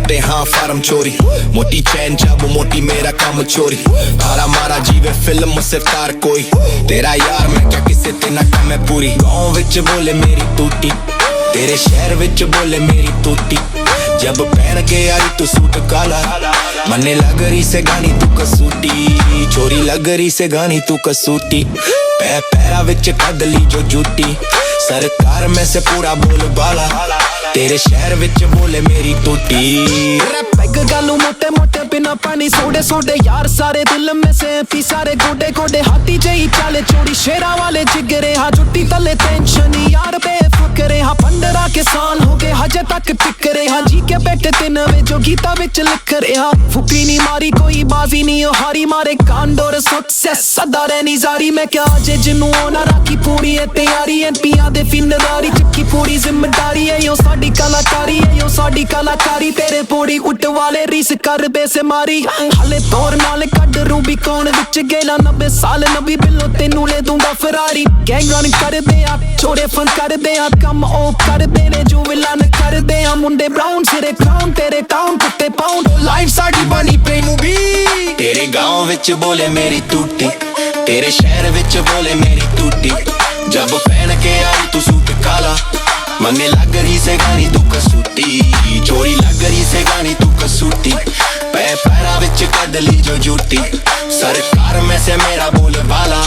करते हाँ फार्म चोरी। मोटी चैन जब मोटी मेरा काम चोरी। तारा मारा जीवे फिल्म सितार कोई। तेरा यार मैं क्या किसे तेना कम है पूरी। गाँव विच बोले मेरी टूटी, तेरे शहर विच बोले मेरी टूटी। जब पहन के आई तू सूट काला, मने लग रही से गानी तू कसूटी। चोरी लग रही से गानी तू कसूटी। पैरा विच कदली जो जूती। सरकार में से पूरा बोल बाला, तेरे शहर विच बोले मेरी टूटी। पैग गालू मोटे मोटे बिना पानी सोडे सोडे यार सारे दिल में से पी सारे गोडे गोडे। हाथी जई चाले चोरी शेरा वाले जिगरे हाँ जुट्टी तले टेंशन यार बेफिक्रे हाँ। 15 के साल हो गए हजे तक टिकरे हाँ। जी के बैठे 3 वे जो गीता विच लिख रहे हाँ। फुकी नहीं मारी कोई बाजी नहीं हारी मारे कांडोर सक्सेस सदा रहनी जारी। मैं क्या अजे जिन्नू ओना राखी पूरी है तैयारी। एमपीआं दे फिनदारी चक्की पूरी जिम्मेदारी है यो साडी कलाकारी है यो साडी कलाकारी। तेरे पोड़ी उठ वाले रीस कर बेसे मारी हाले तौर नाल कड रूबी कौन विच गेला 90 साल नबी बिलो तेनू ले दूंगा फरारी। गैंग रन कर दे आ छोरे फन कर दे आ कम ओ कर दे ने जो विलन कर दे आ। मुंडे ब्राउन सिरे क्राउन तेरे टाउन कुत्ते पाउंड लाइफ साडी बनी पे मूवी। तेरे गाँव विच बोले मेरी टूटी, तेरे शहर विच बोले मेरी टूटी। जब पहन के आई तू सूट काला, मने लग रही से गानी तू कसूती। चोरी लग रही से गानी तू कसूती। पैरा विच कदली जो जूती। सरकार में से मेरा बोल बाला,